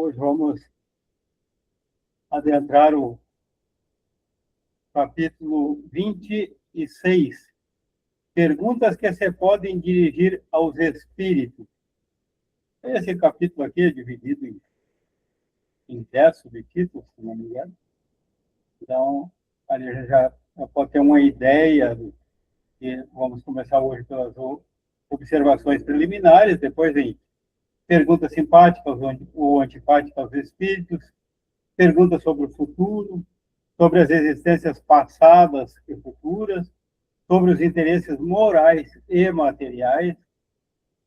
Hoje vamos adentrar o capítulo 26. Perguntas que se podem dirigir aos espíritos. Esse capítulo aqui é dividido em 10 subtítulos, se não me engano. Então, a gente já pode ter uma ideia. E vamos começar hoje pelas observações preliminares, depois em perguntas simpáticas ou antipáticas aos espíritos, perguntas sobre o futuro, sobre as existências passadas e futuras, sobre os interesses morais e materiais,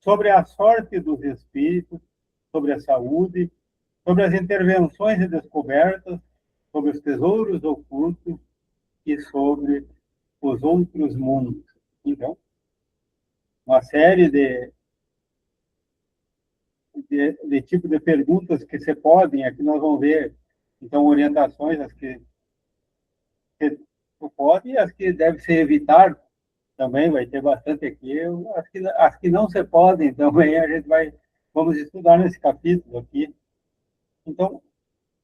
sobre a sorte dos espíritos, sobre a saúde, sobre as intervenções e descobertas, sobre os tesouros ocultos e sobre os outros mundos. Então, uma série de tipo de perguntas que se podem, aqui nós vamos ver, então, orientações, as que pode e as que deve ser evitar também, vai ter bastante aqui, as que não se podem também, vamos estudar nesse capítulo aqui. Então,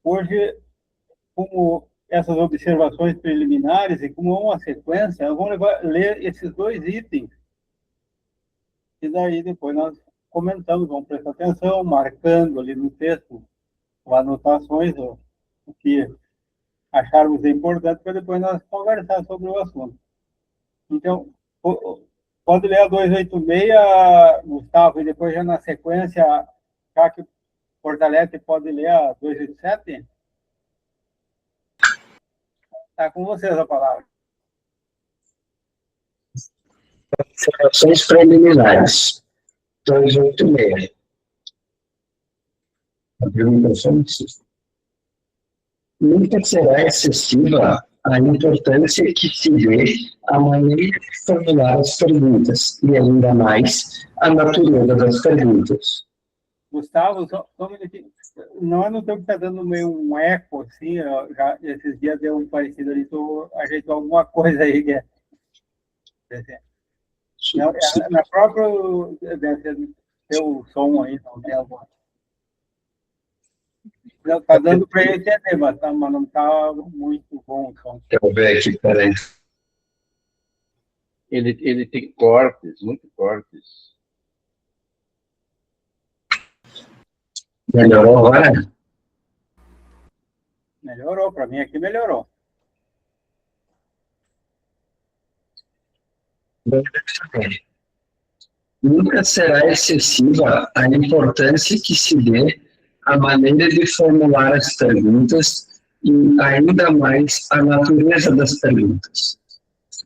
hoje, como essas observações preliminares e como uma sequência, nós vamos ler esses dois itens, e daí depois nós comentamos, vamos prestar atenção, marcando ali no texto, com anotações, o que acharmos importante, para depois nós conversar sobre o assunto. Então, pode ler a 286, Gustavo, e depois já na sequência, já que Portalete pode ler a 287? Está com vocês a palavra. Observações preliminares. 286. A perguntação nunca será excessiva a importância que se dê à maneira de formular as perguntas, e ainda mais a natureza das perguntas. Gustavo, só um minutinho. Não é no tempo que está dando meio um eco, assim, já, esses dias deu um parecido ali, tu ajeitou alguma coisa aí que é... Não, na própria, deve ter o som aí, não tem alguma... Está dando para eu entender, mas não está muito bom o som. Quero ver aqui, peraí. Ele tem cortes, muito cortes. Melhorou agora? Melhorou, para mim aqui melhorou. Nunca será excessiva a importância que se dê à maneira de formular as perguntas e ainda mais a natureza das perguntas.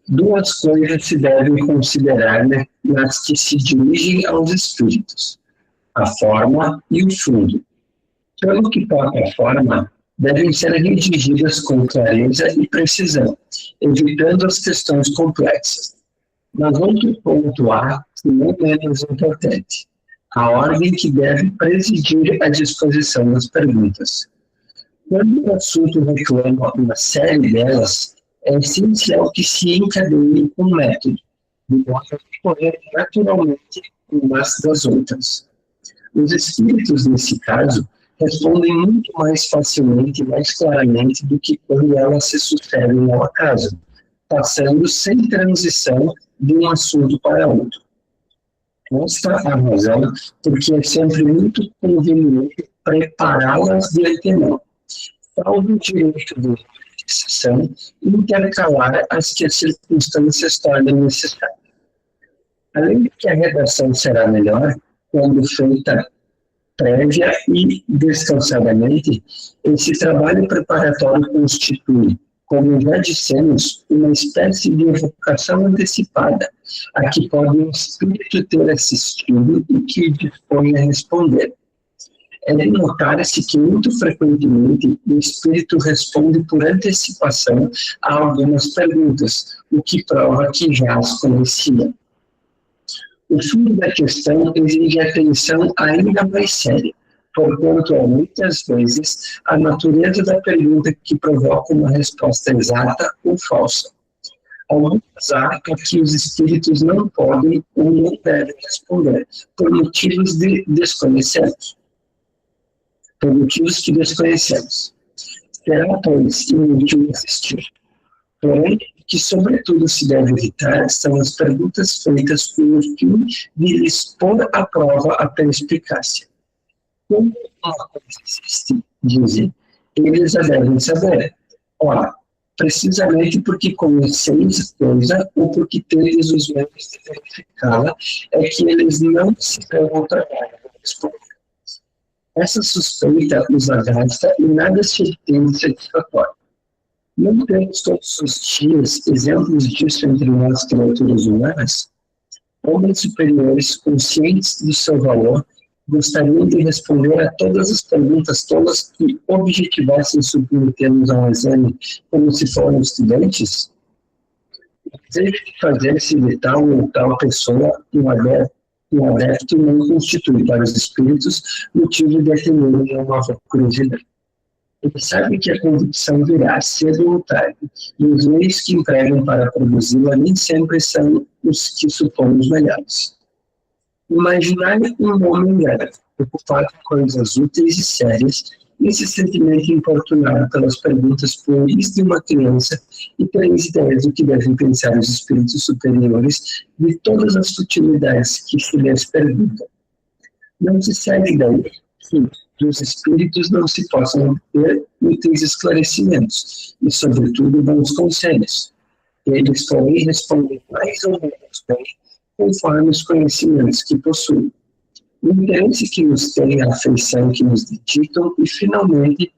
Duas coisas se devem considerar nas que se dirigem aos espíritos: a forma e o fundo. Pelo que toca à forma, devem ser redigidas com clareza e precisão, evitando as questões complexas. Mas outro ponto há, que não menos importante: a ordem que deve presidir a disposição das perguntas. Quando o assunto reclama uma série delas, é essencial que se encadeie um método, de modo a correr naturalmente umas das outras. Os espíritos, nesse caso, respondem muito mais facilmente e mais claramente do que quando elas se sucedem ao acaso, passando sem transição de um assunto para outro. Esta a razão porque é sempre muito conveniente prepará-las de antemão, salvo o direito de exceção, intercalar as que as circunstâncias tornem necessárias. Além de que a redação será melhor quando feita prévia e descansadamente, esse trabalho preparatório constitui, como já dissemos, uma espécie de evocação antecipada, a que pode o espírito ter assistido e que dispõe a responder. É de notar-se que muito frequentemente o espírito responde por antecipação a algumas perguntas, o que prova que já as conhecia. O fundo da questão exige atenção ainda mais séria, porquanto é muitas vezes a natureza da pergunta que provoca uma resposta exata ou falsa. Algumas há que os espíritos não podem ou não devem responder, por motivos de desconhecimento. por motivos que desconhecemos. Será, pois, inútil insistir. Porém, o que sobretudo se deve evitar são as perguntas feitas com o fim de lhes pôr à prova a perspicácia. Como uma coisa existe, dizem, eles a devem saber. Ora, precisamente porque conheceis a coisa ou porque tendes os meios de verificá-la, é que eles não se dão ao trabalho de responder. Essa suspeita os agasta e nada se tem de satisfatório. Não temos todos os dias exemplos disso entre nós, criaturas humanas? Homens superiores, conscientes do seu valor, gostariam de responder a todas as perguntas tolas que objetivassem submeter-nos a um exame como se foram estudantes? O desejo de fazer-se de tal ou tal pessoa um adepto não constitui para os espíritos motivo de atenuar uma nova curiosidade. Ele sabe que a convicção virá cedo ou tarde, e os meios que empregam para produzi-la nem sempre são os que supomos melhores. Imaginar um homem grave, ocupado com coisas úteis e sérias, incessantemente importunado pelas perguntas pueris de uma criança e pelas ideias do que devem pensar os espíritos superiores de todas as futilidades que se lhes perguntam. Não se segue daí que dos espíritos não se possam obter úteis esclarecimentos e, sobretudo, bons conselhos. Eles, porém, respondem mais ou menos bem conforme os conhecimentos que possuem, o interesse que nos tem, a afeição que nos dedicam e, finalmente,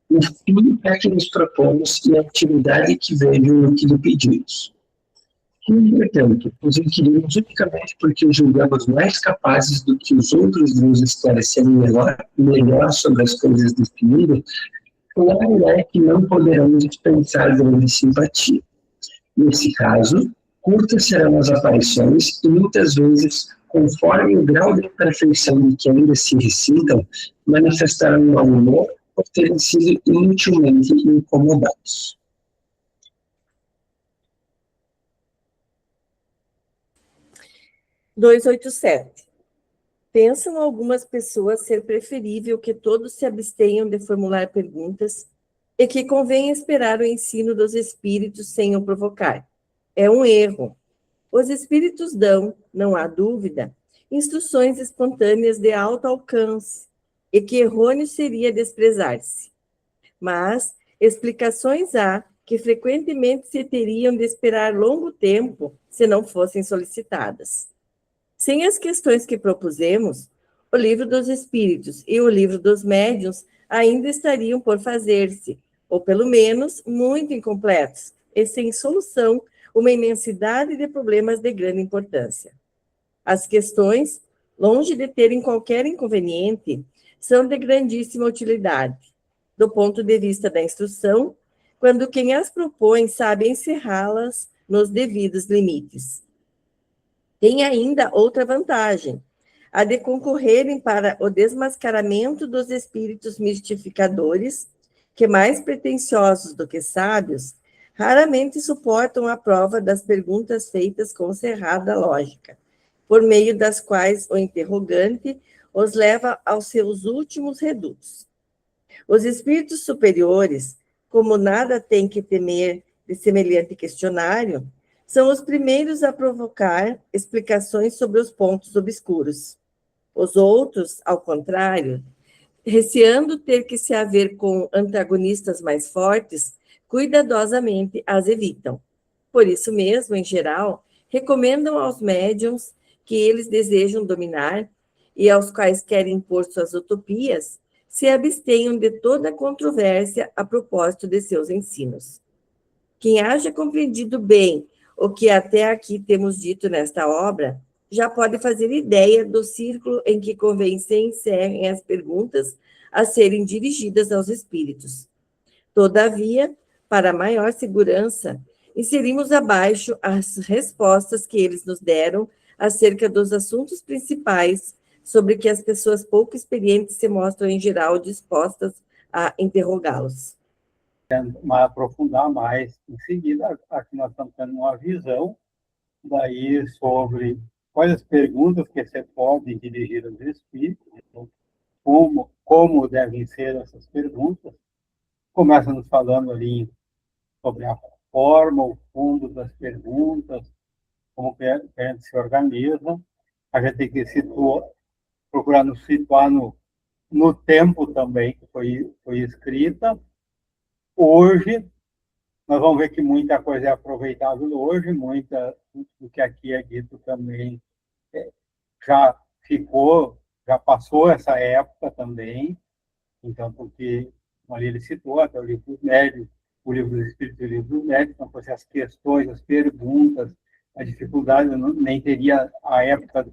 o fim a que nos propomos e a atividade que vejo no que lhe pedimos. Entretanto, os inquirimos unicamente porque os julgamos mais capazes do que os outros de nos esclarecerem melhor sobre as coisas definidas, claro é que não poderemos dispensar grande simpatia. Nesse caso, curtas serão as aparições e muitas vezes, conforme o grau de imperfeição de que ainda se ressintam, manifestarão mau humor por terem sido inutilmente incomodados. 287. Pensam algumas pessoas ser preferível que todos se abstenham de formular perguntas e que convém esperar o ensino dos espíritos sem o provocar. É um erro. Os espíritos dão, não há dúvida, instruções espontâneas de alto alcance, e que errôneo seria desprezar-se. Mas explicações há que frequentemente se teriam de esperar longo tempo se não fossem solicitadas. Sem as questões que propusemos, o livro dos espíritos e o livro dos médiuns ainda estariam por fazer-se, ou pelo menos muito incompletos, e sem solução, uma imensidade de problemas de grande importância. As questões, longe de terem qualquer inconveniente, são de grandíssima utilidade, do ponto de vista da instrução, quando quem as propõe sabe encerrá-las nos devidos limites. Tem ainda outra vantagem, a de concorrerem para o desmascaramento dos espíritos mistificadores, que, mais pretensiosos do que sábios, raramente suportam a prova das perguntas feitas com cerrada lógica, por meio das quais o interrogante os leva aos seus últimos redutos. Os espíritos superiores, como nada têm que temer de semelhante questionário, são os primeiros a provocar explicações sobre os pontos obscuros. Os outros, ao contrário, receando ter que se haver com antagonistas mais fortes, cuidadosamente as evitam. Por isso mesmo, em geral, recomendam aos médiuns que eles desejam dominar e aos quais querem impor suas utopias, se abstenham de toda controvérsia a propósito de seus ensinos. Quem haja compreendido bem o que até aqui temos dito nesta obra, já pode fazer ideia do círculo em que convém se encerrem as perguntas a serem dirigidas aos espíritos. Todavia, para maior segurança, inserimos abaixo as respostas que eles nos deram acerca dos assuntos principais sobre que as pessoas pouco experientes se mostram, em geral, dispostas a interrogá-los. Aprofundar mais em seguida, aqui nós estamos tendo uma visão daí sobre quais as perguntas que você pode dirigir aos espíritos, como como devem ser essas perguntas. Começa nos falando ali sobre a forma, o fundo das perguntas, como que a gente se organiza. A gente tem que procurar nos situar no tempo também que foi escrita. Hoje, nós vamos ver que muita coisa é aproveitável hoje, muita do que aqui é dito também já já passou essa época também. Então, porque ali ele citou até o livro dos médios, o livro dos Espíritos e o livro dos médios, então, as questões, as perguntas, a dificuldade, eu nem teria a época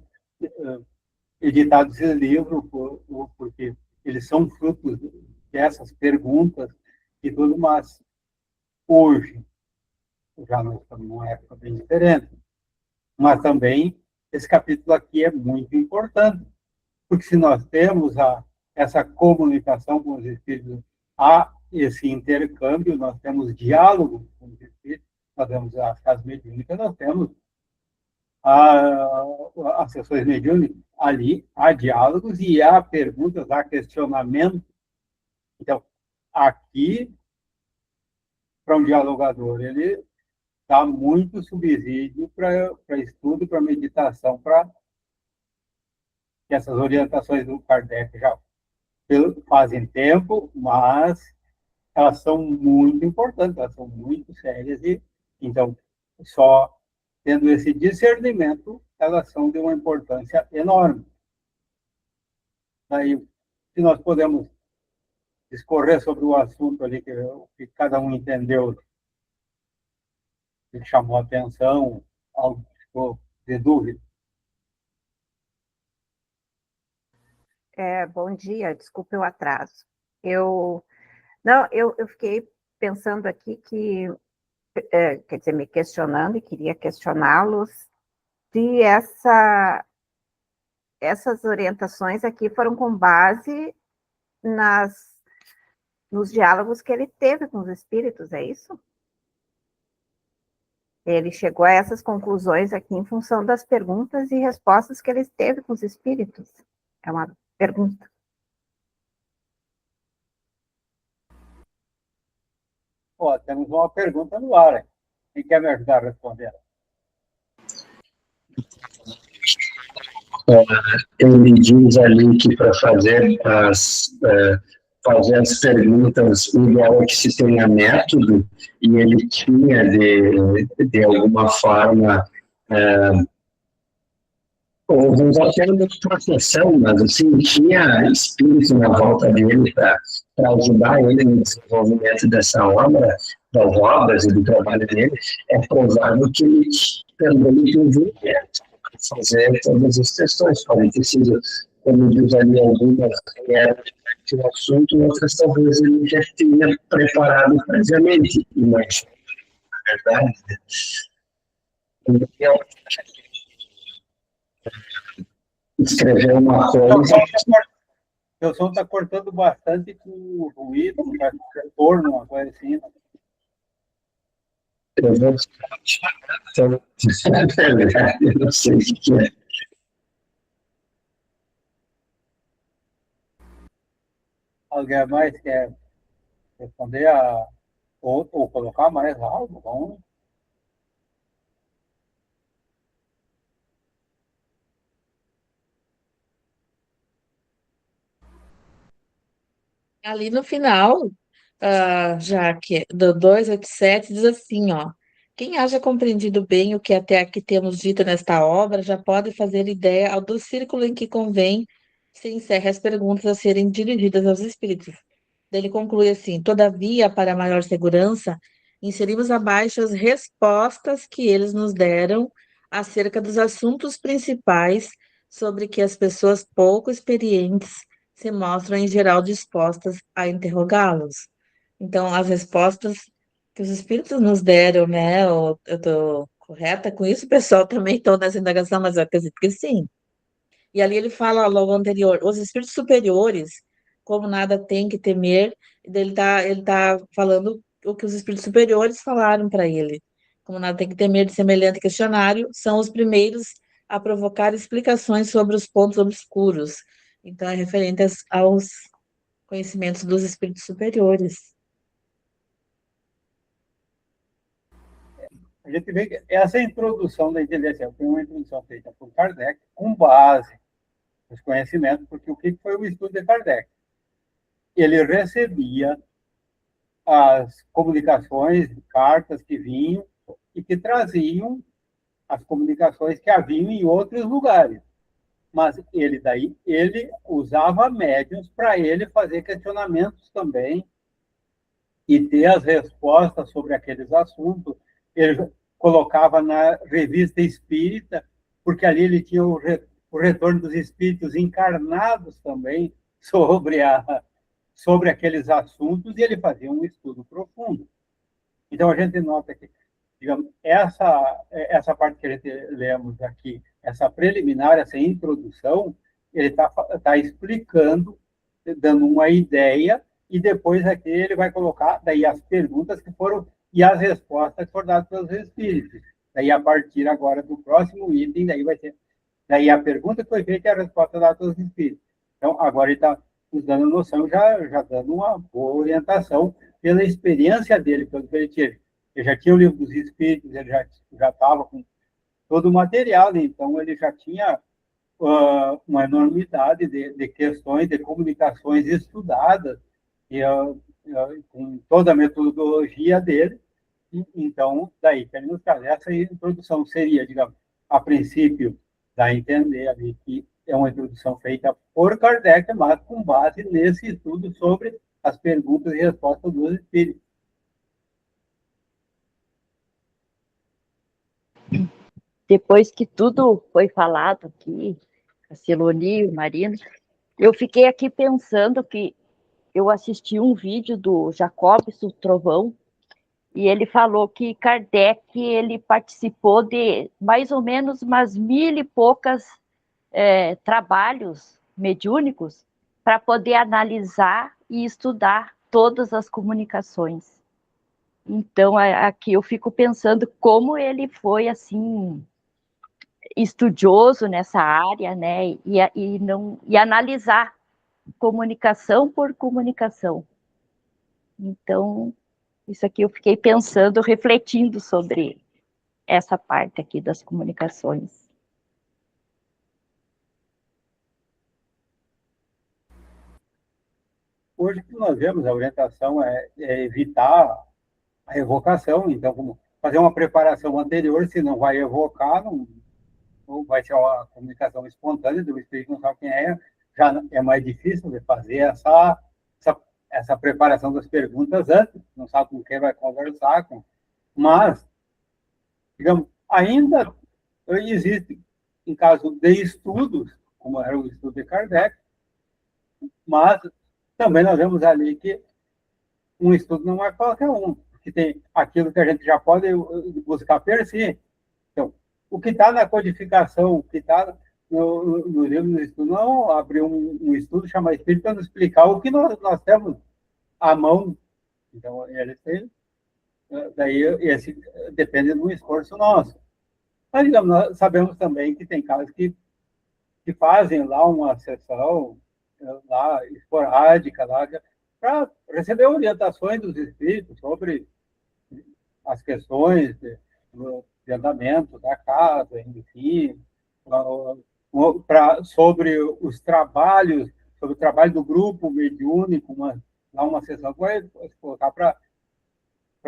editado esses livros, porque eles são frutos dessas perguntas e tudo, mas hoje, já nós estamos numa época bem diferente, mas também esse capítulo aqui é muito importante, porque se nós temos essa comunicação com os espíritos, há esse intercâmbio, nós temos diálogo com os espíritos, nós temos as casas mediúnicas, nós temos as sessões mediúnicas, ali há diálogos e há perguntas, há questionamento. Então, aqui, para um dialogador, ele dá muito subsídio para estudo, para meditação, para essas orientações do Kardec já fazem tempo, mas elas são muito importantes, elas são muito sérias e, então, só tendo esse discernimento, elas são de uma importância enorme. Daí, se nós podemos discorrer sobre o assunto ali que cada um entendeu, que chamou a atenção, algo que ficou de dúvida. Bom dia, desculpe o atraso. Eu fiquei pensando aqui que, quer dizer, me questionando e queria questioná-los se essas orientações aqui foram com base nos diálogos que ele teve com os espíritos, é isso? Ele chegou a essas conclusões aqui em função das perguntas e respostas que ele teve com os espíritos. É uma pergunta. Temos uma pergunta no ar, hein? Quem quer me ajudar a responder? Ele diz ali que para fazer as perguntas, o ideal é que se tenha método, e ele tinha, de alguma forma, não vou ter de proteção, mas assim, tinha espírito na volta dele para ajudar ele no desenvolvimento dessa obra, das obras e do trabalho dele. É provável que ele também teve para fazer todas as questões. Podem ter sido, como diz ali, algumas que eram o assunto, outras talvez ele já tenha preparado previamente, mas, na verdade, então, escrever uma coisa. O som está cortando bastante com o ruído, com o retorno, uma coisa assim. Eu vou eu não sei o que é. Alguém mais quer responder ou colocar mais algo? Vamos. Ali no final, já que do 287 diz assim, ó, quem haja compreendido bem o que até aqui temos dito nesta obra, já pode fazer ideia do círculo em que convém se encerre as perguntas a serem dirigidas aos espíritos. Ele conclui assim, todavia, para maior segurança, inserimos abaixo as respostas que eles nos deram acerca dos assuntos principais sobre que as pessoas pouco experientes se mostram, em geral, dispostas a interrogá-los. Então, as respostas que os espíritos nos deram, né? Eu estou correta com isso? O pessoal também está nessa indagação, mas eu acredito que sim. E ali ele fala logo anterior, os espíritos superiores, como nada tem que temer, ele tá falando o que os espíritos superiores falaram para ele. Como nada tem que temer de semelhante questionário, são os primeiros a provocar explicações sobre os pontos obscuros. Então, é referente conhecimentos dos espíritos superiores. A gente vê que essa introdução da inteligência foi uma introdução feita por Kardec com base nos conhecimentos, porque o que foi o estudo de Kardec? Ele recebia as comunicações, cartas que vinham e que traziam as comunicações que haviam em outros lugares. Mas ele usava médiuns para ele fazer questionamentos também e ter as respostas sobre aqueles assuntos. Ele colocava na revista Espírita, porque ali ele tinha o retorno dos espíritos encarnados também sobre aqueles assuntos, e ele fazia um estudo profundo. Então, a gente nota que, digamos, essa parte que a gente lemos aqui, essa preliminar, essa introdução, ele tá explicando, dando uma ideia, e depois aqui ele vai colocar daí as perguntas que foram e as respostas que foram dadas pelos espíritos. Daí, a partir agora do próximo item, daí vai ter daí a pergunta que foi feita e a resposta dada pelos espíritos. Então, agora ele está nos dando noção, já dando uma boa orientação pela experiência dele, pelo que ele teve. Ele já tinha o livro dos espíritos, ele já estava com todo o material, né? Então ele já tinha uma enormidade de questões, de comunicações estudadas, e, com toda a metodologia dele. Então, daí que ele nos traz. Essa introdução seria, digamos, a princípio, dá a entender ali que é uma introdução feita por Kardec, mas com base nesse estudo sobre as perguntas e respostas dos espíritos. Depois que tudo foi falado aqui, a Celoni, o Marino, eu fiquei aqui pensando que eu assisti um vídeo do Jacobson Trovão, e ele falou que Kardec ele participou de mais ou menos umas 1000 e poucas trabalhos mediúnicos para poder analisar e estudar todas as comunicações. Então, aqui eu fico pensando como ele foi, assim, estudioso nessa área, né, e analisar comunicação por comunicação. Então, isso aqui eu fiquei pensando, refletindo sobre essa parte aqui das comunicações. Hoje, o que nós vemos, a orientação é evitar a evocação. Então, como fazer uma preparação anterior, se não vai evocar, não vai ser uma comunicação espontânea, do espírito não sabe quem é, já é mais difícil de fazer essa preparação das perguntas antes, não sabe com quem vai conversar, mas, digamos, ainda existe, em caso de estudos, como era o estudo de Kardec, mas também nós vemos ali que um estudo não é qualquer um, que tem aquilo que a gente já pode buscar per si. Então, o que está na codificação, o que está no livro do estudo, não abrir um estudo, chamar espírito para nos explicar o que nós temos à mão. Então, daí esse depende do esforço nosso. Mas, digamos, nós sabemos também que tem casos que fazem lá uma sessão lá esporádica, lá, para receber orientações dos espíritos sobre as questões de andamento da casa, enfim, sobre os trabalhos, sobre o trabalho do grupo mediúnico, uma sessão que vai se colocar para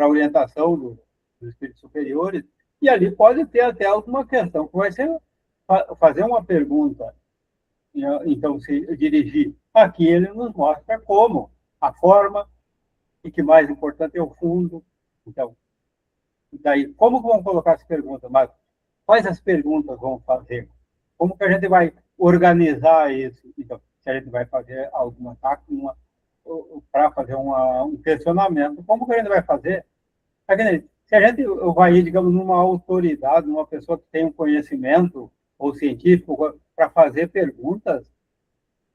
orientação dos espíritos superiores, e ali pode ter até alguma questão que vai ser fazer uma pergunta. Então, se dirigir aqui, ele nos mostra como, a forma, e que mais importante é o fundo. Então, daí, como vão colocar as perguntas? Mas quais as perguntas vão fazer? Como que a gente vai organizar isso? Então, se a gente vai fazer alguma para fazer um questionamento, como que a gente vai fazer? Se a gente vai ir, digamos, numa autoridade, numa pessoa que tem um conhecimento ou científico para fazer perguntas,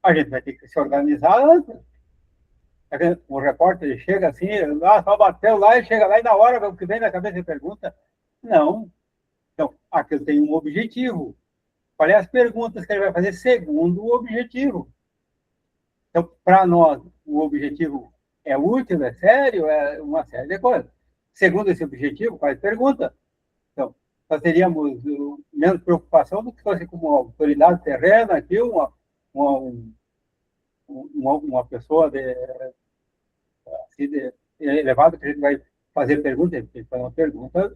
a gente vai ter que se organizar antes. O repórter chega assim, só bateu lá e chega lá e na hora o que vem na cabeça e pergunta. Não. Então, aquilo tem um objetivo. Qual é as perguntas que ele vai fazer segundo o objetivo? Então, para nós, o objetivo é útil, é sério, é uma série de coisas. Segundo esse objetivo, faz pergunta. Então, nós teríamos menos preocupação do que fosse como uma autoridade terrena aqui, uma pessoa assim, elevada, que a gente vai fazer pergunta, ele tem que fazer uma pergunta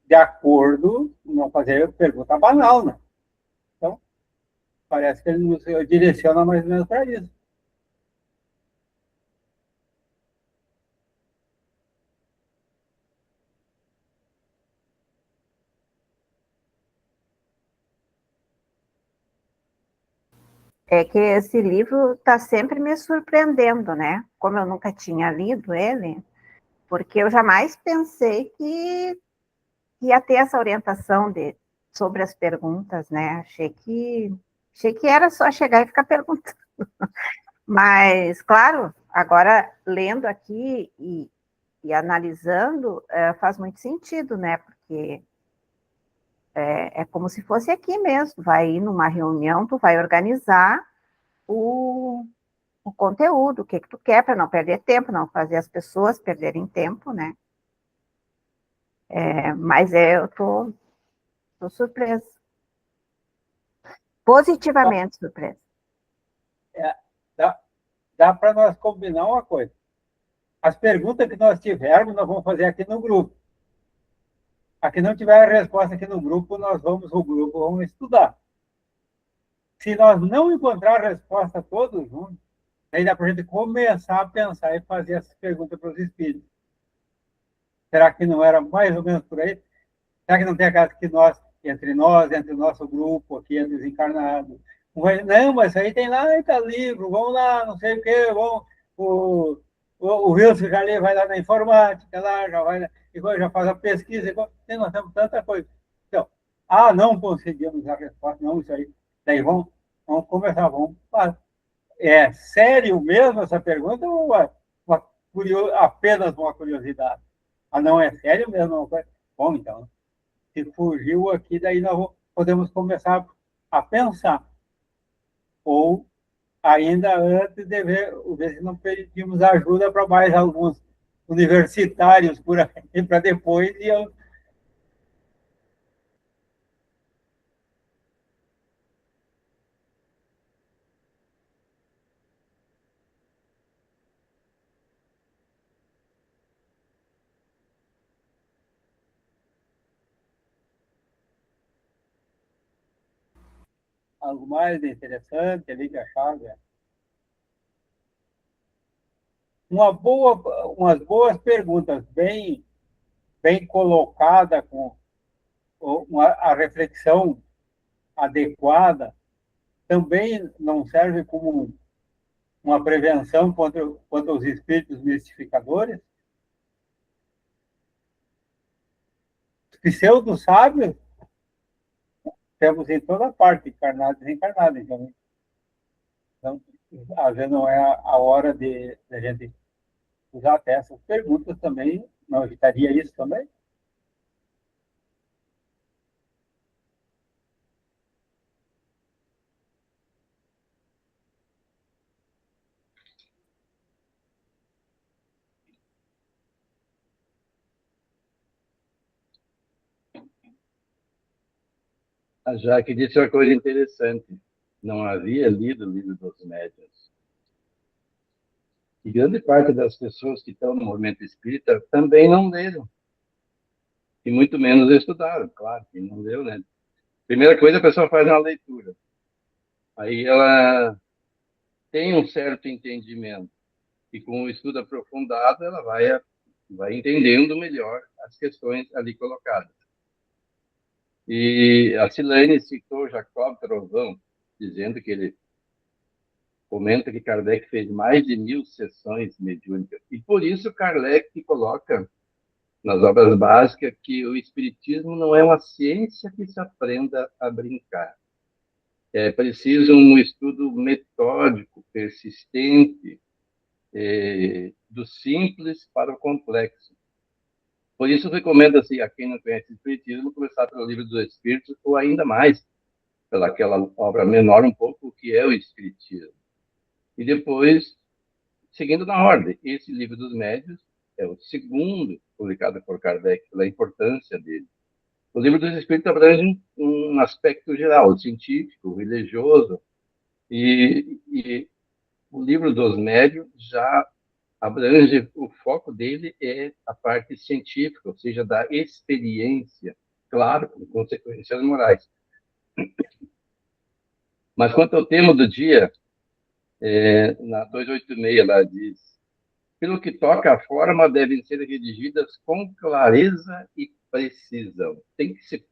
de acordo, não fazer pergunta banal, né? Então, parece que ele nos direciona mais ou menos para isso. É que esse livro está sempre me surpreendendo, né? Como eu nunca tinha lido ele, porque eu jamais pensei que ia ter essa orientação sobre as perguntas, né? Achei que era só chegar e ficar perguntando. Mas, claro, agora lendo aqui e analisando, faz muito sentido, né? Porque é como se fosse aqui mesmo. Vai ir numa reunião, tu vai organizar o conteúdo, o que tu quer, para não perder tempo, não fazer as pessoas perderem tempo, né? Mas eu tô surpresa. Positivamente surpresa. Dá para nós combinar uma coisa. As perguntas que nós tivermos, nós vamos fazer aqui no grupo. A que não tiver a resposta aqui no grupo, o grupo vamos estudar. Se nós não encontrar a resposta todos juntos, aí dá para a gente começar a pensar e fazer essas perguntas para os espíritos. Será que não era mais ou menos por aí? Será que não tem a caso que entre o nosso grupo aqui, entre os encarnados, não, mas isso aí tem lá, está livro, vamos lá, não sei o quê, o Wilson já vai lá na informática, lá, já faz a pesquisa, nós temos tanta coisa. Então, não conseguimos a resposta, não, isso aí. Daí vamos conversar, é sério mesmo essa pergunta ou apenas uma curiosidade? Não é sério mesmo? Bom, então, se fugiu aqui, daí nós podemos começar a pensar. Ou, ainda antes de ver se não pedimos ajuda para mais alguns universitários por aí, para depois algo mais interessante ali que achava. Umas boas perguntas, bem colocada, com a reflexão adequada, também não serve como uma prevenção contra os espíritos mistificadores? Os pseudo-sábios temos em toda parte, encarnados e desencarnados. Então, às vezes não é a hora de a gente usar até essas perguntas também. Não evitaria isso também? A Jaque disse uma coisa interessante. Não havia lido o livro dos médiuns. E grande parte das pessoas que estão no movimento espírita também não leram. E muito menos estudaram, claro, quem não leu, né? Primeira coisa, a pessoa faz uma leitura. Aí ela tem um certo entendimento. E com o estudo aprofundado, ela vai entendendo melhor as questões ali colocadas. E a Silene citou Jacob Trovão, dizendo que ele comenta que Kardec fez mais de 1000 sessões mediúnicas. E por isso Kardec coloca nas obras básicas que o espiritismo não é uma ciência que se aprenda a brincar. É preciso um estudo metódico, persistente, do simples para o complexo. Por isso, recomendo assim, a quem não conhece o Espiritismo, começar pelo Livro dos Espíritos, ou ainda mais, pelaquela obra menor um pouco, que é o Espiritismo. E depois, seguindo na ordem, esse Livro dos Médiuns é o segundo publicado por Kardec, pela importância dele. O Livro dos Espíritos abrange um aspecto geral, científico, religioso, e o Livro dos Médiuns já abrange, o foco dele é a parte científica, ou seja, da experiência, claro, com consequências morais. Mas quanto ao tema do dia, na 286 lá diz: pelo que toca à forma, devem ser redigidas com clareza e precisão. Tem que ser.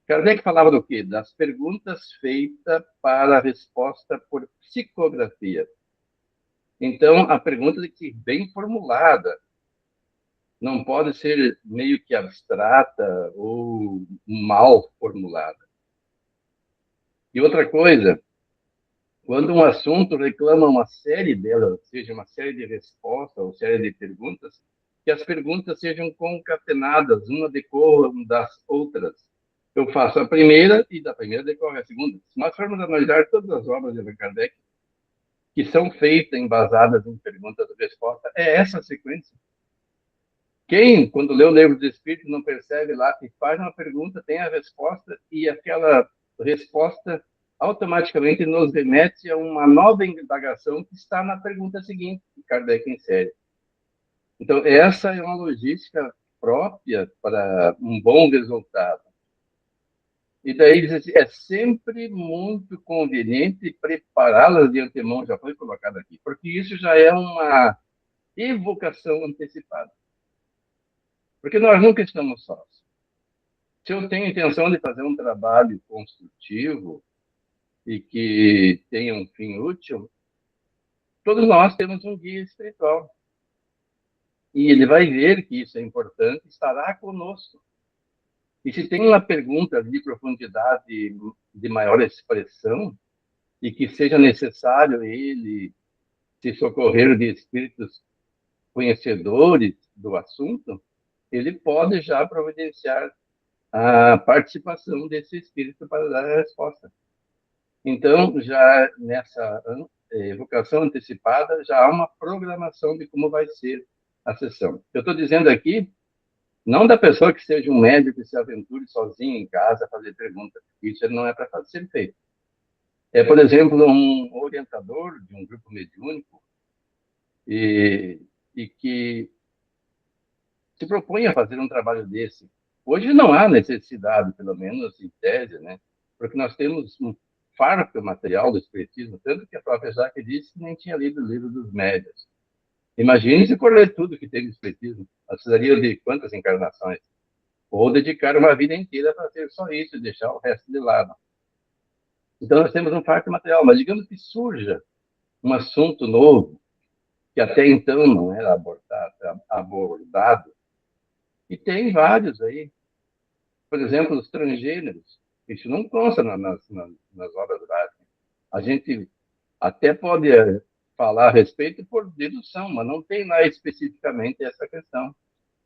Kardec falava do quê? Das perguntas feitas para a resposta por psicografia. Então, a pergunta tem que ser bem formulada. Não pode ser meio que abstrata ou mal formulada. E outra coisa, quando um assunto reclama uma série delas, ou seja, uma série de respostas ou série de perguntas, que as perguntas sejam concatenadas, uma decorra das outras. Eu faço a primeira e da primeira decorre a segunda. Se nós formos analisar todas as obras de Allan Kardec, que são feitas, embasadas em perguntas e respostas, é essa a sequência. Quem, quando lê o Livro dos Espíritos, não percebe lá que faz uma pergunta, tem a resposta, e aquela resposta automaticamente nos remete a uma nova indagação que está na pergunta seguinte, que Kardec insere. Então, essa é uma logística própria para um bom resultado. E daí diz assim, é sempre muito conveniente prepará-las de antemão, já foi colocado aqui, porque isso já é uma evocação antecipada. Porque nós nunca estamos sós. Se eu tenho intenção de fazer um trabalho construtivo e que tenha um fim útil, todos nós temos um guia espiritual. E ele vai ver que isso é importante, estará conosco. E se tem uma pergunta de profundidade, de maior expressão, e que seja necessário ele se socorrer de espíritos conhecedores do assunto, ele pode já providenciar a participação desse espírito para dar a resposta. Então, já nessa evocação antecipada, já há uma programação de como vai ser a sessão. Eu estou dizendo aqui, não da pessoa que seja um médico que se aventure sozinho em casa a fazer perguntas. Isso não é para ser feito. É, por exemplo, um orientador de um grupo mediúnico e que se propõe a fazer um trabalho desse. Hoje não há necessidade, pelo menos em tese, né? Porque nós temos um farto material do espiritismo, tanto que a própria Jaque disse que nem tinha lido o Livro dos Médiuns. Imagine se for ler tudo que tem no espiritismo. Nós precisaríamos de quantas encarnações? Ou dedicar uma vida inteira a fazer só isso e deixar o resto de lado. Então nós temos um farto material, mas digamos que surja um assunto novo, que até então não era abordado, e tem vários aí. Por exemplo, os transgêneros. Isso não consta nas obras básicas. A gente até pode falar a respeito por dedução, mas não tem lá especificamente essa questão.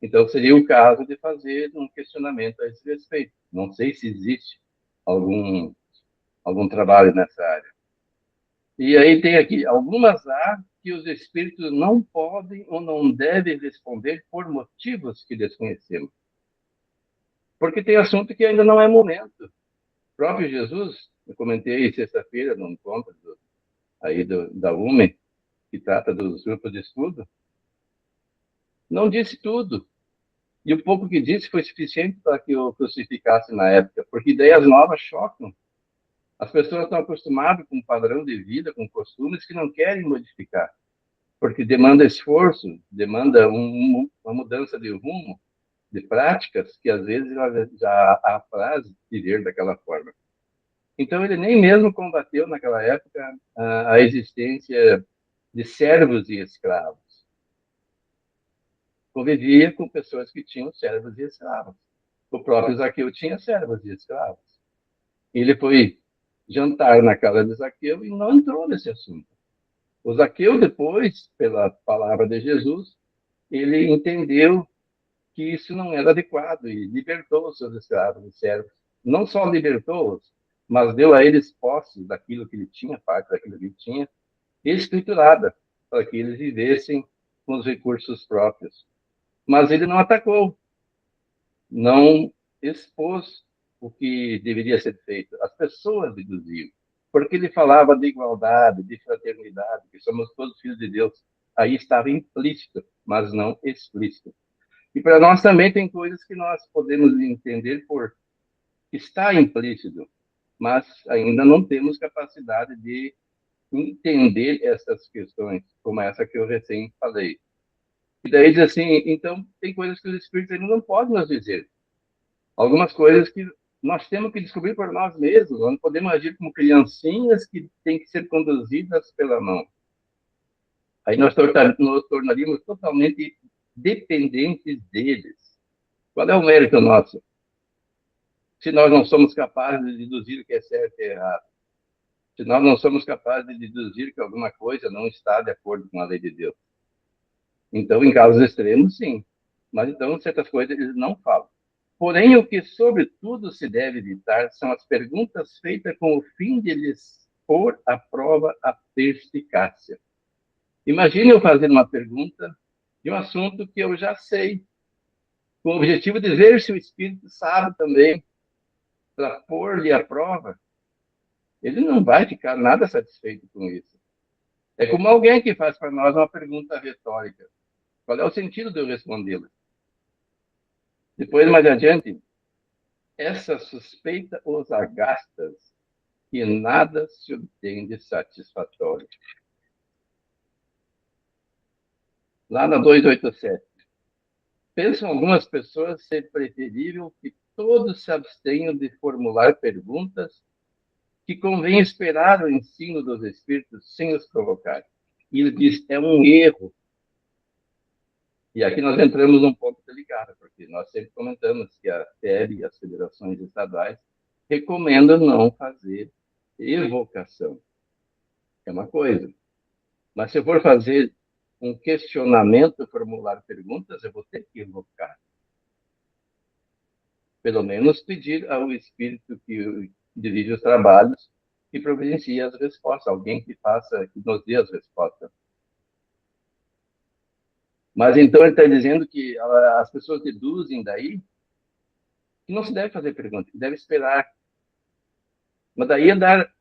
Então, seria o caso de fazer um questionamento a esse respeito. Não sei se existe algum trabalho nessa área. E aí tem aqui, algumas há que os espíritos não podem ou não devem responder por motivos que desconhecemos. Porque tem assunto que ainda não é momento. O próprio Jesus, eu comentei sexta-feira no encontro da UME, que trata dos grupos de estudo, não disse tudo. E o pouco que disse foi suficiente para que eu crucificasse na época, porque ideias novas chocam. As pessoas estão acostumadas com um padrão de vida, com costumes que não querem modificar, porque demanda esforço, demanda uma mudança de rumo, de práticas, que às vezes já há prazo de viver daquela forma. Então, ele nem mesmo combateu naquela época a existência de servos e escravos. Convivia com pessoas que tinham servos e escravos. O próprio Zaqueu tinha servos e escravos. Ele foi jantar na casa de Zaqueu e não entrou nesse assunto. O Zaqueu, depois, pela palavra de Jesus, ele entendeu que isso não era adequado e libertou os seus escravos e servos. Não só libertou-os, mas deu a eles posse daquilo que ele tinha, parte daquilo que ele tinha, escriturada, para que eles vivessem com os recursos próprios. Mas ele não atacou, não expôs o que deveria ser feito. As pessoas deduziam, porque ele falava de igualdade, de fraternidade, que somos todos filhos de Deus. Aí estava implícito, mas não explícito. E para nós também tem coisas que nós podemos entender por está implícito, mas ainda não temos capacidade de entender essas questões, como essa que eu recém falei. E daí diz assim, então tem coisas que o Espírito ainda não pode nos dizer. Algumas coisas que nós temos que descobrir por nós mesmos, nós não podemos agir como criancinhas que têm que ser conduzidas pela mão. Aí nós tornaríamos totalmente dependentes deles. Qual é o mérito nosso? Se nós não somos capazes de deduzir o que é certo e errado. Se nós não somos capazes de deduzir que alguma coisa não está de acordo com a lei de Deus. Então, em casos extremos, sim. Mas, então, certas coisas eles não falam. Porém, o que, sobretudo, se deve evitar são as perguntas feitas com o fim de lhes pôr à prova a perspicácia. Imagine eu fazer uma pergunta de um assunto que eu já sei, com o objetivo de ver se o Espírito sabe também, para pôr-lhe à prova. Ele não vai ficar nada satisfeito com isso. É como alguém que faz para nós uma pergunta retórica. Qual é o sentido de eu respondê-la? Depois, mais adiante, essa suspeita os agastas e nada se obtém de satisfatório. Lá na 287. Pensam algumas pessoas ser preferível que todos se abstenham de formular perguntas que convém esperar o ensino dos Espíritos sem os provocar. E ele diz, é um erro. E aqui nós entramos num ponto delicado, porque nós sempre comentamos que a FEB e as federações estaduais recomendam não fazer evocação. É uma coisa. Mas se eu for fazer um questionamento, formular perguntas, eu vou ter que evocar. Pelo menos pedir ao Espírito que dirige os trabalhos e providencie as respostas, alguém que faça, que nos dê as respostas. Mas então ele está dizendo que as pessoas deduzem daí que não se deve fazer pergunta, que deve esperar. Mas daí é dar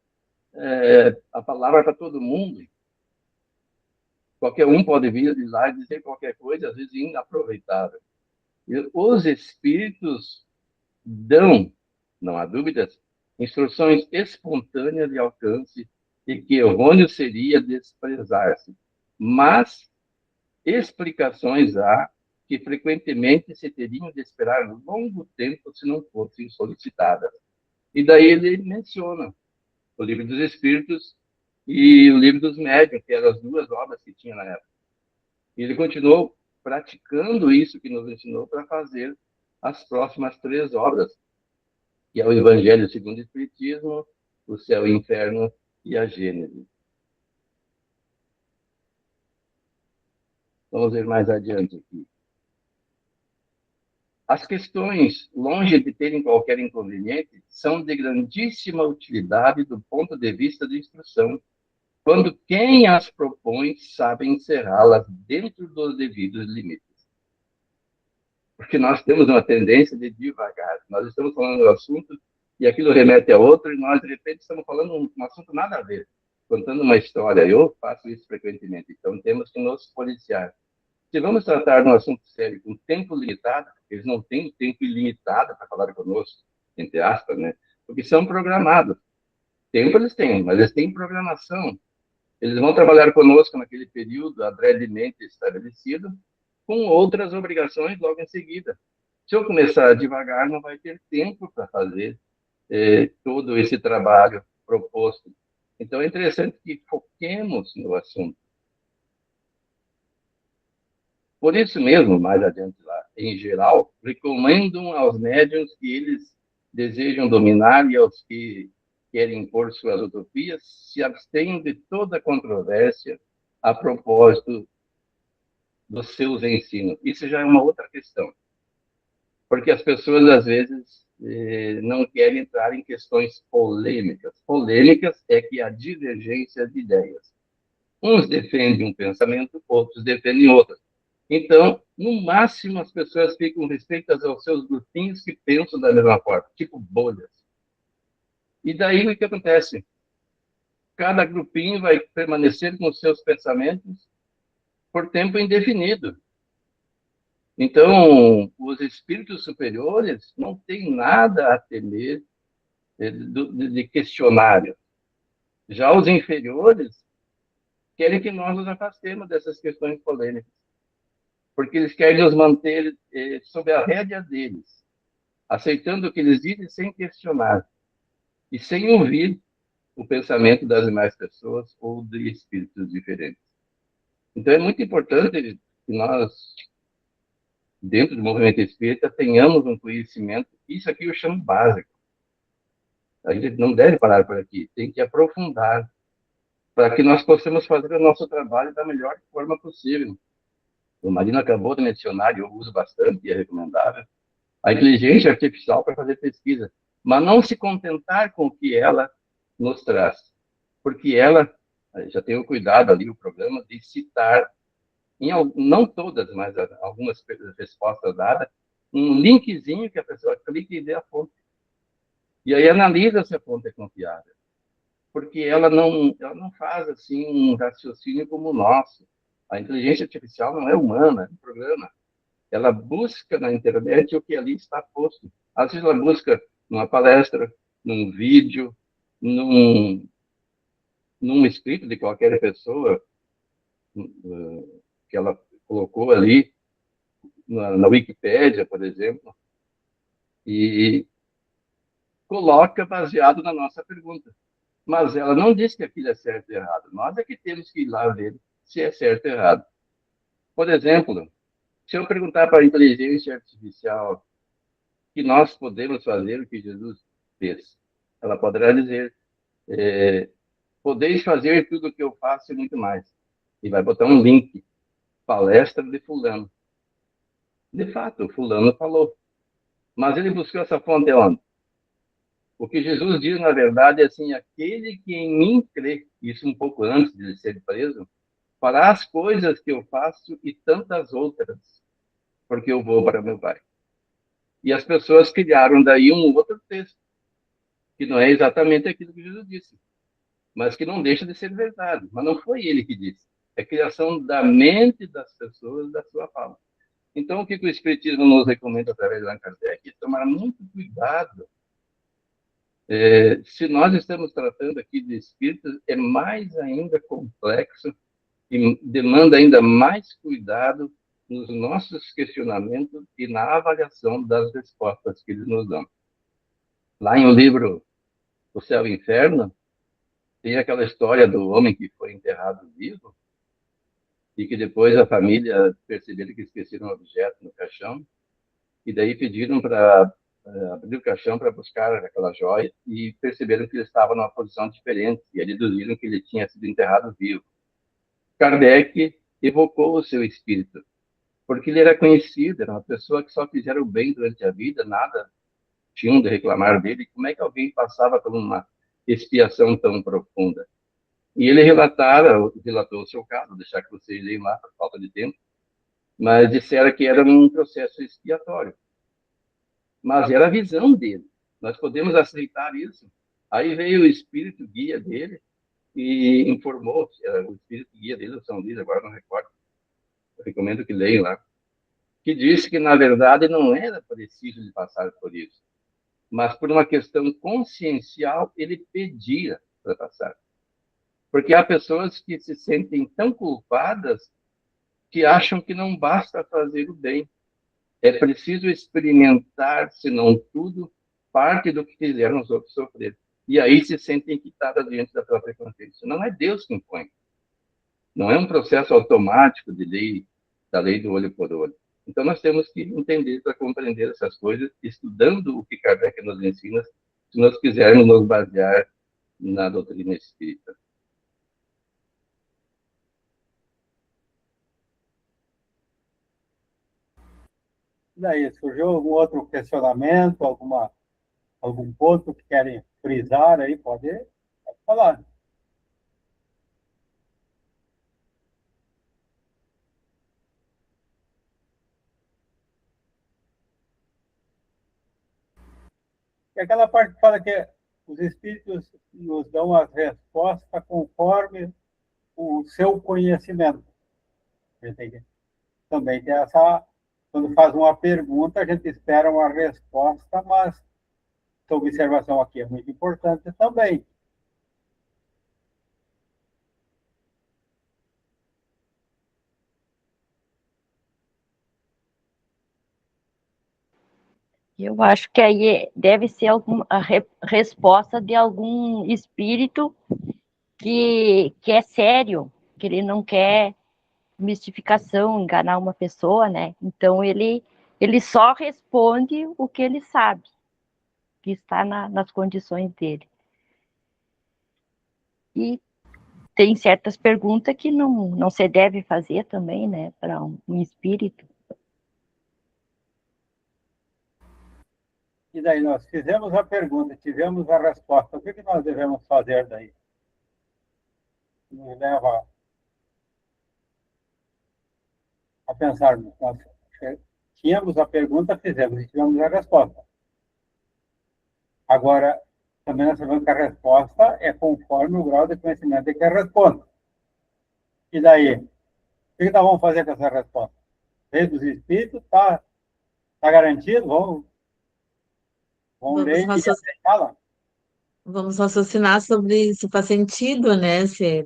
a palavra para todo mundo. Qualquer um pode vir lá e dizer qualquer coisa, às vezes inaproveitável. E os espíritos dão, não há dúvidas, instruções espontâneas de alcance e que errôneo seria desprezar-se. Mas explicações há que frequentemente se teriam de esperar longo tempo se não fossem solicitadas. E daí ele menciona o Livro dos Espíritos e o Livro dos Médiuns, que eram as duas obras que tinha na época. E ele continuou praticando isso que nos ensinou para fazer as próximas 3 obras, que é o Evangelho segundo o Espiritismo, o Céu e o Inferno e a Gênese. Vamos ver mais adiante aqui. As questões, longe de terem qualquer inconveniente, são de grandíssima utilidade do ponto de vista de instrução, quando quem as propõe sabe encerrá-las dentro dos devidos limites. Porque nós temos uma tendência de divagar. Nós estamos falando do assunto e aquilo remete a outro, e nós, de repente, estamos falando um assunto nada a ver, contando uma história. Eu faço isso frequentemente, então temos que nos policiar. Se vamos tratar de um assunto sério com tempo limitado, eles não têm tempo ilimitado para falar conosco, entre aspas, né? Porque são programados. Tempo eles têm, mas eles têm programação. Eles vão trabalhar conosco naquele período adredemente estabelecido, com outras obrigações logo em seguida. Se eu começar devagar, não vai ter tempo para fazer todo esse trabalho proposto. Então, é interessante que foquemos no assunto. Por isso mesmo, mais adiante lá, em geral, recomendam aos médiuns que eles desejam dominar e aos que querem impor suas utopias se abstenham de toda controvérsia a propósito dos seus ensinos. Isso já é uma outra questão. Porque as pessoas, às vezes, não querem entrar em questões polêmicas. Polêmicas é que há divergência de ideias. Uns defendem um pensamento, outros defendem outro. Então, no máximo, as pessoas ficam restritas aos seus grupinhos que pensam da mesma forma, tipo bolhas. E daí o que acontece? Cada grupinho vai permanecer com os seus pensamentos por tempo indefinido. Então, os espíritos superiores não têm nada a temer de questionário. Já os inferiores querem que nós nos afastemos dessas questões polêmicas, porque eles querem nos manter sob a rédea deles, aceitando o que eles dizem sem questionar e sem ouvir o pensamento das demais pessoas ou de espíritos diferentes. Então, é muito importante que nós, dentro do movimento espírita, tenhamos um conhecimento, isso aqui eu chamo básico. A gente não deve parar por aqui, tem que aprofundar, para que nós possamos fazer o nosso trabalho da melhor forma possível. O Marino acabou de mencionar, e eu uso bastante, e é recomendável, a inteligência artificial para fazer pesquisa, mas não se contentar com o que ela nos traz, porque ela já tem o cuidado ali, o programa, de citar, não todas, mas algumas respostas dadas, um linkzinho que a pessoa clica e vê a fonte. E aí analisa se a fonte é confiável, porque ela não faz assim um raciocínio como o nosso. A inteligência artificial não é humana, é um programa. Ela busca na internet o que ali está posto. Às vezes ela busca numa palestra, num vídeo, num escrito de qualquer pessoa que ela colocou ali na Wikipédia, por exemplo, e coloca baseado na nossa pergunta. Mas ela não diz que aquilo é certo e errado. Nós é que temos que ir lá ver se é certo ou errado. Por exemplo, se eu perguntar para a inteligência artificial que nós podemos fazer o que Jesus fez, ela poderá dizer, podeis fazer tudo o que eu faço e muito mais. E vai botar um link, palestra de fulano. De fato, fulano falou. Mas ele buscou essa fonte onde? O que Jesus diz, na verdade, é assim, aquele que em mim crê, isso um pouco antes de ele ser preso, fará as coisas que eu faço e tantas outras, porque eu vou para meu Pai. E as pessoas criaram daí um outro texto, que não é exatamente aquilo que Jesus disse, mas que não deixa de ser verdade. Mas não foi ele que disse. É criação da mente das pessoas, da sua fala. Então, o que o Espiritismo nos recomenda através de Allan Kardec? Tomar muito cuidado. Se nós estamos tratando aqui de espíritos, é mais ainda complexo e demanda ainda mais cuidado nos nossos questionamentos e na avaliação das respostas que eles nos dão. Lá em o livro O Céu e o Inferno, tem aquela história do homem que foi enterrado vivo e que depois a família perceberam que esqueceram um objeto no caixão e daí pediram para abrir o caixão para buscar aquela joia e perceberam que ele estava numa posição diferente e deduziram que ele tinha sido enterrado vivo. Kardec evocou o seu espírito, porque ele era conhecido, era uma pessoa que só fizera o bem durante a vida, nada tinham de reclamar dele. Como é que alguém passava por uma expiação tão profunda? E ele relatou o seu caso, deixar que vocês leiam lá por falta de tempo, mas disseram que era um processo expiatório. Mas era a visão dele. Nós podemos aceitar isso. Aí veio o espírito guia dele e informou, o espírito guia dele, o São Luís, agora não recordo, eu recomendo que leiam lá, que disse que, na verdade, não era preciso de passar por isso, mas por uma questão consciencial, ele pedia para passar. Porque há pessoas que se sentem tão culpadas que acham que não basta fazer o bem. É preciso experimentar, se não tudo, parte do que fizeram os outros sofrer. E aí se sentem quitadas diante da própria consciência. Não é Deus que impõe. Não é um processo automático da lei do olho por olho. Então nós temos que entender para compreender essas coisas, estudando o que Kardec nos ensina, se nós quisermos nos basear na doutrina espírita. Daí, surgiu algum outro questionamento, algum ponto que querem frisar aí? Pode falar. E aquela parte que fala que os espíritos nos dão as respostas conforme o seu conhecimento. Também tem essa... Quando faz uma pergunta, a gente espera uma resposta, mas essa observação aqui é muito importante também. Eu acho que aí deve ser a resposta de algum espírito que é sério, que ele não quer mistificação, enganar uma pessoa, né? Então ele só responde o que ele sabe, que está nas condições dele. E tem certas perguntas que não se deve fazer também, né, para um espírito. E daí nós fizemos a pergunta, tivemos a resposta. O que nós devemos fazer daí? Nos leva a pensarmos. Nós tínhamos a pergunta, fizemos e tivemos a resposta. Agora, também nós sabemos que a resposta é conforme o grau de conhecimento de quem responde. E daí? O que nós vamos fazer com essa resposta? Veio dos espíritos, está garantido? Vamos ler e aceitá-la? Vamos raciocinar sobre se faz sentido, né? Se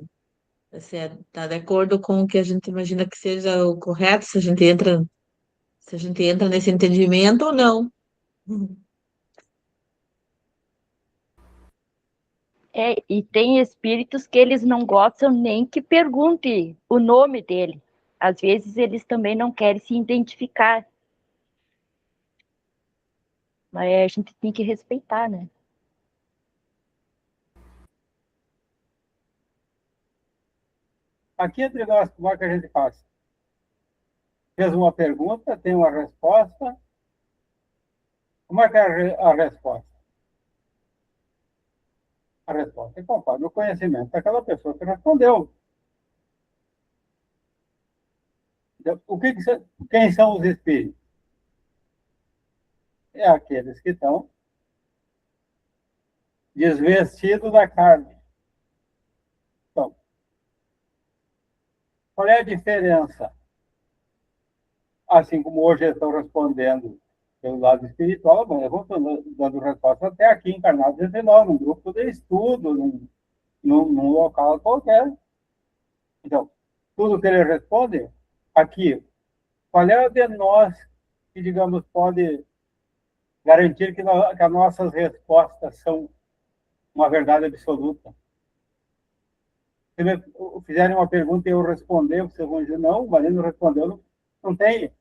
está de acordo com o que a gente imagina que seja o correto, se a gente entra nesse entendimento ou não. E tem espíritos que eles não gostam nem que pergunte o nome dele. Às vezes eles também não querem se identificar. Mas a gente tem que respeitar, né? Aqui entre nós, como é que a gente faz? Fez uma pergunta, tem uma resposta. Como é que é a resposta? A resposta é conforme o conhecimento daquela pessoa que respondeu. Quem são os espíritos? É aqueles que estão desvestidos da carne. Então, qual é a diferença? Assim como hoje eles estão respondendo pelo lado espiritual, bom, eles vão dando resposta até aqui, encarnados entre nós, num grupo de estudo, num local qualquer. Então, tudo que ele responde, aqui, qual é a de nós que, digamos, pode garantir que as nossas respostas são uma verdade absoluta? Se me fizerem uma pergunta e eu responder, vocês vão dizer, não, o Marino respondeu, não tem.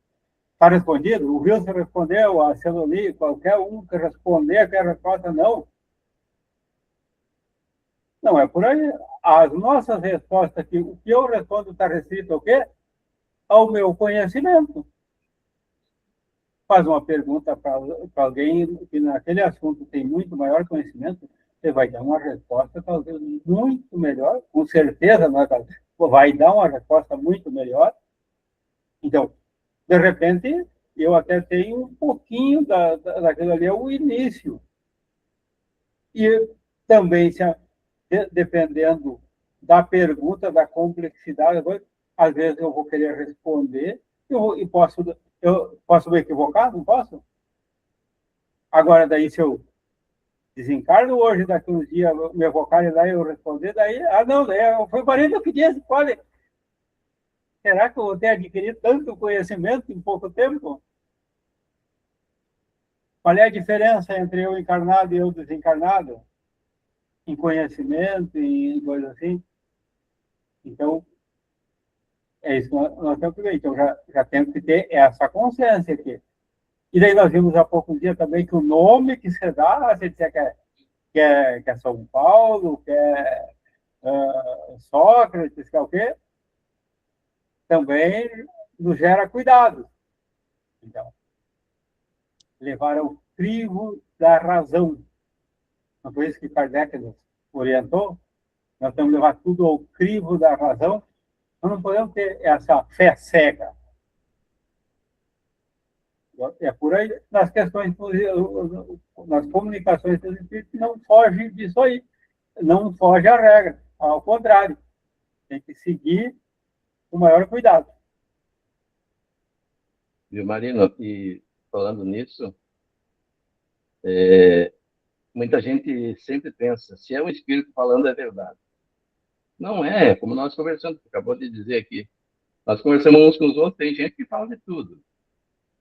Está respondido? O Wilson respondeu, a Celoni, qualquer um que responder aquela resposta, não. Não é por aí. As nossas respostas, o que eu respondo está restrito ao quê? Ao meu conhecimento. Faz uma pergunta para alguém que naquele assunto tem muito maior conhecimento, você vai dar uma resposta talvez muito melhor, com certeza vai dar uma resposta muito melhor. Então, de repente, eu até tenho um pouquinho daquilo ali, é o início. E também, dependendo da pergunta, da complexidade, às vezes eu vou querer responder, eu posso me equivocar, não posso? Agora, daí, se eu desencarno hoje, daqui uns dias, me evocar e daí eu responder, daí, não, foi o marido que disse, pode... Será que eu vou ter adquirido tanto conhecimento em pouco tempo? Qual é a diferença entre eu encarnado e eu desencarnado? Em conhecimento, em coisas assim? Então, é isso que nós temos que ver. Então, já temos que ter essa consciência aqui. E daí nós vimos há poucos dias também que o nome que se dá, se disser que é São Paulo, que é Sócrates, que é o quê? Também nos gera cuidado. Então, levar ao crivo da razão. Não foi isso que Kardec nos orientou? Nós temos que levar tudo ao crivo da razão. Nós não podemos ter essa fé cega. É por aí, nas questões, nas comunicações dos espíritos, não foge disso aí. Não foge à regra. Ao contrário, tem que seguir com o maior cuidado. Viu, Marino? E falando nisso, muita gente sempre pensa, se é um espírito falando, é verdade. Não é, como nós conversamos, acabou de dizer aqui. Nós conversamos uns com os outros, tem gente que fala de tudo.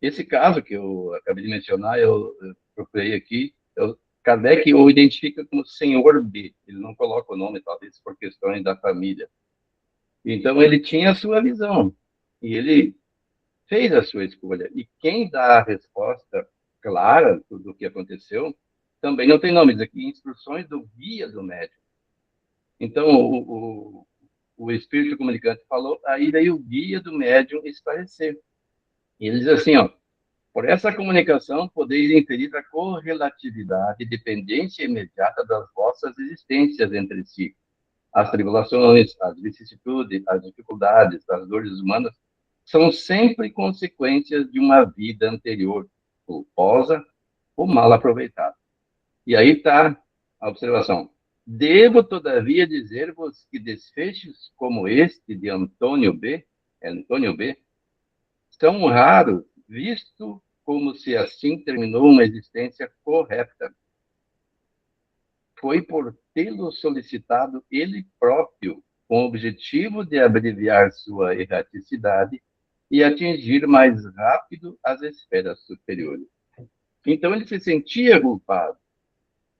Esse caso que eu acabei de mencionar, eu procurei aqui, Kardec o identifica como Senhor B. Ele não coloca o nome, talvez por questões da família. Então, ele tinha a sua visão. E ele fez a sua escolha. E quem dá a resposta clara do que aconteceu, também não tem nome. Diz aqui, instruções do guia do médium. Então, o espírito comunicante falou, aí veio o guia do médium esclarecer. E ele diz assim, ó, por essa comunicação, podeis inferir a correlatividade e dependência imediata das vossas existências entre si. As tribulações, as vicissitudes, as dificuldades, as dores humanas são sempre consequências de uma vida anterior, culposa ou mal aproveitada. E aí está a observação. Devo, todavia, dizer-vos que desfechos como este de Antônio B., são raros, visto como se assim terminou uma existência correta. Foi por tê-lo solicitado ele próprio, com o objetivo de abreviar sua erraticidade e atingir mais rápido as esferas superiores. Então ele se sentia culpado.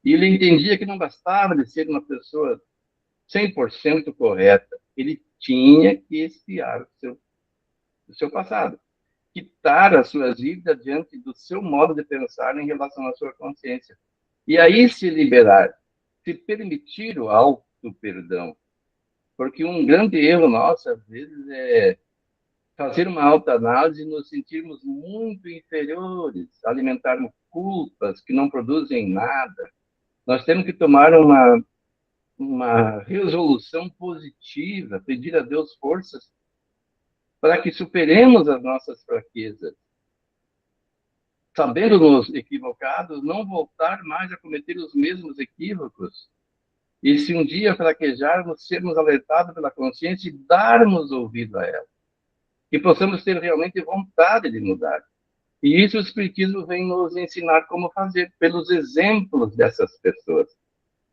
E ele entendia que não bastava de ser uma pessoa 100% correta. Ele tinha que espiar o seu passado. Quitar as suas dívidas diante do seu modo de pensar em relação à sua consciência. E aí se liberar, se permitir o auto-perdão. Porque um grande erro nosso, às vezes, é fazer uma autoanálise e nos sentirmos muito inferiores, alimentarmos culpas que não produzem nada. Nós temos que tomar uma resolução positiva, pedir a Deus forças para que superemos as nossas fraquezas. Sabendo-nos equivocados, não voltar mais a cometer os mesmos equívocos. E se um dia fraquejarmos, sermos alertados pela consciência e darmos ouvido a ela. Que possamos ter realmente vontade de mudar. E isso o Espiritismo vem nos ensinar como fazer, pelos exemplos dessas pessoas.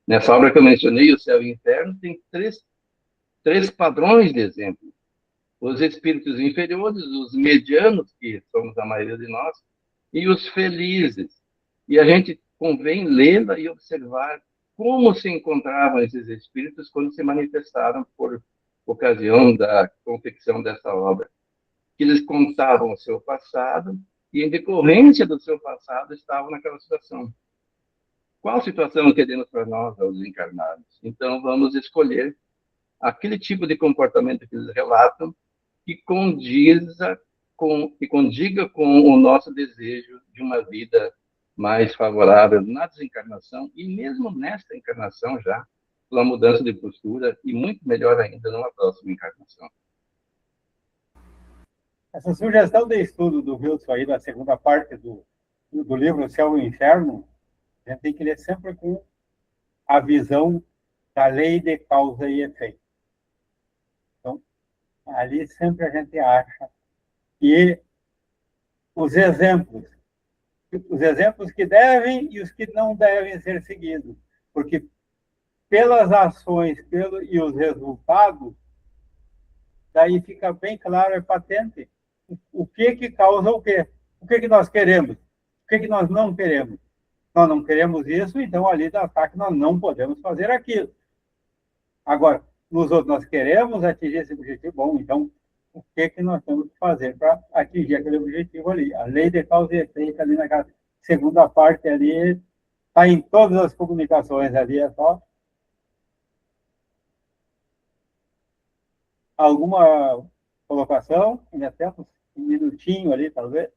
Nessa obra que eu mencionei, O Céu e o Inferno, tem três padrões de exemplo. Os espíritos inferiores, os medianos, que somos a maioria de nós, e os felizes. E a gente convém lê-la e observar como se encontravam esses espíritos quando se manifestaram por ocasião da confecção dessa obra. Que eles contavam o seu passado e, em decorrência do seu passado, estavam naquela situação. Qual situação queremos para nós, aos encarnados? Então, vamos escolher aquele tipo de comportamento que eles relatam que condiga com o nosso desejo de uma vida mais favorável na desencarnação e mesmo nesta encarnação já, pela mudança de postura e muito melhor ainda numa próxima encarnação. Essa sugestão de estudo do Wilson aí, da segunda parte do livro O Céu e o Inferno, a gente tem que ler sempre com a visão da lei de causa e efeito. Então, ali sempre a gente acha que os exemplos que devem e os que não devem ser seguidos, porque pelas ações e os resultados, daí fica bem claro, é patente, o que causa o quê? O que nós queremos? O que nós não queremos? Nós não queremos isso, então ali está que nós não podemos fazer aquilo. Agora, nos outros nós queremos atingir esse objetivo, bom, então o que nós temos que fazer para atingir aquele objetivo ali? A lei de causa e efeito ali naquela segunda parte ali, está em todas as comunicações ali, é só alguma colocação, ainda temos um minutinho ali, talvez.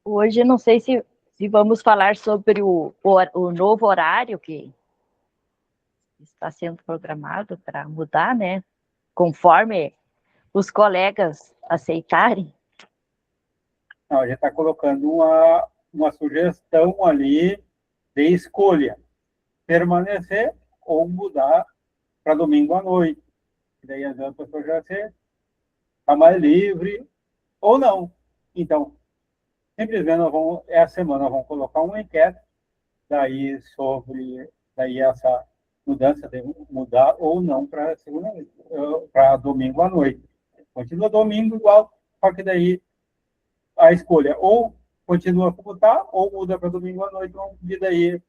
Hoje, não sei se vamos falar sobre o novo horário que está sendo programado para mudar, né? Conforme os colegas aceitarem. Não, a gente está colocando uma sugestão ali de escolha. Permanecer ou mudar para domingo à noite. Daí a pessoa já está mais livre ou não. Então, simplesmente essa semana nós vamos colocar uma enquete daí sobre essa mudança de mudar ou não para domingo à noite. Continua domingo igual, só que daí a escolha ou continua como está, ou muda para domingo à noite, vamos pedir daí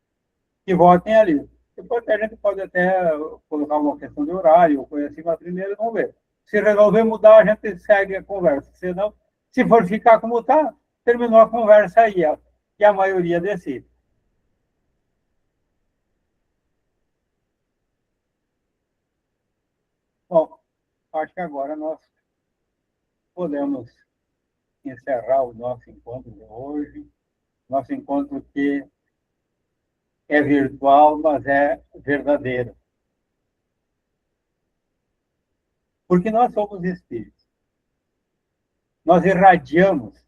que votem ali. Depois a gente pode até colocar uma questão de horário, ou coisa assim, mas primeiro vamos ver. Se resolver mudar, a gente segue a conversa. Se não, se for ficar como está, terminou a conversa aí, e a maioria decide. Bom, acho que agora nós podemos encerrar o nosso encontro de hoje. Nosso encontro que é virtual, mas é verdadeiro. Porque nós somos espíritos. Nós irradiamos,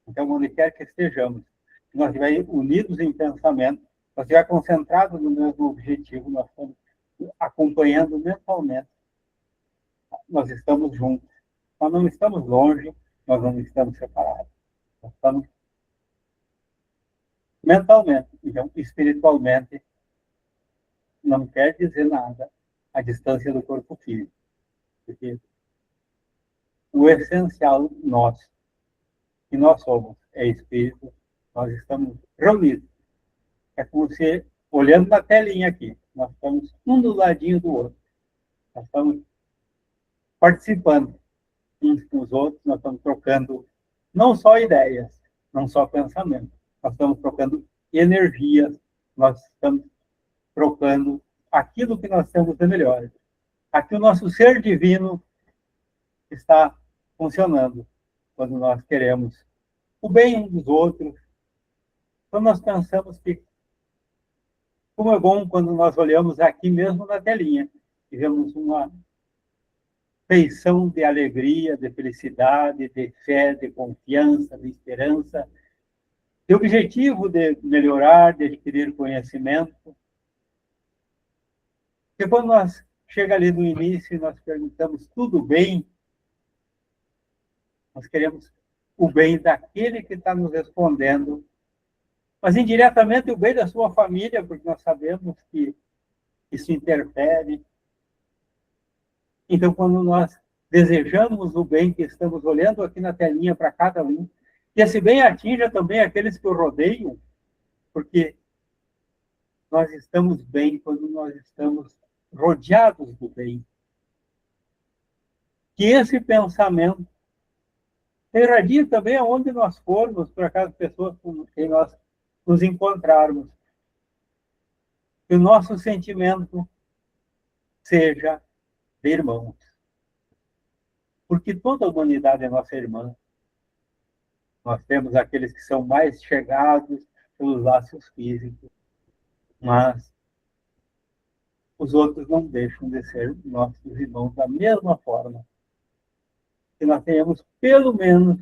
então, onde quer que estejamos, nós estivermos unidos em pensamento, nós estivermos concentrados no mesmo objetivo, nós estamos acompanhando mentalmente, nós estamos juntos. Nós não estamos longe, nós não estamos separados. Nós estamos mentalmente, então, espiritualmente, não quer dizer nada a distância do corpo físico. Porque o essencial nosso, que nós somos, é espírito, nós estamos reunidos. É como se, olhando na telinha aqui, nós estamos um do ladinho do outro. Nós estamos participando uns com os outros, nós estamos trocando não só ideias, não só pensamentos, nós estamos trocando energias, nós estamos trocando aquilo que nós temos de melhor. Aqui o nosso ser divino está funcionando quando nós queremos o bem dos outros, quando nós pensamos que como é bom quando nós olhamos aqui mesmo na telinha e vemos uma feição de alegria, de felicidade, de fé, de confiança, de esperança, de objetivo de melhorar, de adquirir conhecimento. Porque quando nós chega ali no início e nós perguntamos tudo bem, nós queremos o bem daquele que está nos respondendo, mas indiretamente o bem da sua família, porque nós sabemos que isso interfere. Então, quando nós desejamos o bem que estamos olhando aqui na telinha para cada um, que esse bem atinja também aqueles que o rodeiam, porque nós estamos bem quando nós estamos rodeados do bem. Que esse pensamento irradia também aonde nós formos, por acaso, pessoas com quem nós nos encontrarmos. Que o nosso sentimento seja de irmãos. Porque toda a humanidade é nossa irmã. Nós temos aqueles que são mais chegados pelos laços físicos, mas os outros não deixam de ser nossos irmãos da mesma forma. Que nós tenhamos, pelo menos,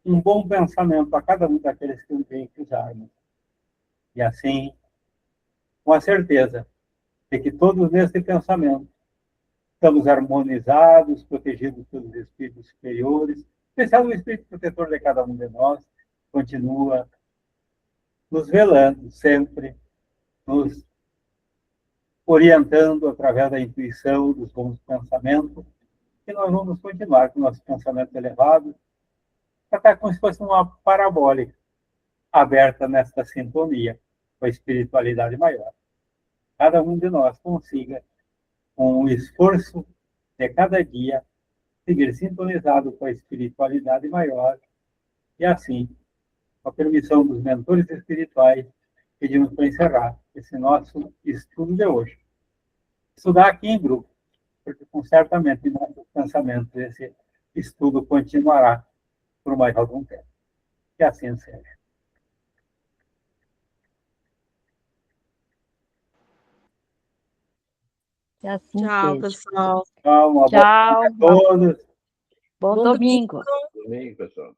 um bom pensamento a cada um daqueles que vem cruzarmos. E assim, com a certeza de que todos nesse pensamento estamos harmonizados, protegidos pelos espíritos superiores, especial o espírito protetor de cada um de nós, continua nos velando sempre, nos orientando através da intuição, dos bons pensamentos, e nós vamos continuar com nossos pensamentos elevados, para estar como se fosse uma parabólica aberta nesta sintonia com a espiritualidade maior. Cada um de nós consiga, com o esforço de cada dia, seguir sintonizado com a espiritualidade maior e assim, com a permissão dos mentores espirituais, pedimos para encerrar esse nosso estudo de hoje. Estudar aqui em grupo, porque certamente em nossos pensamentos esse estudo continuará por mais algum tempo. Que assim seja. Que assim Tchau, seja. pessoal. Tchau, uma boa Tchau. noite a todos. Bom Bom domingo. Domingo, pessoal.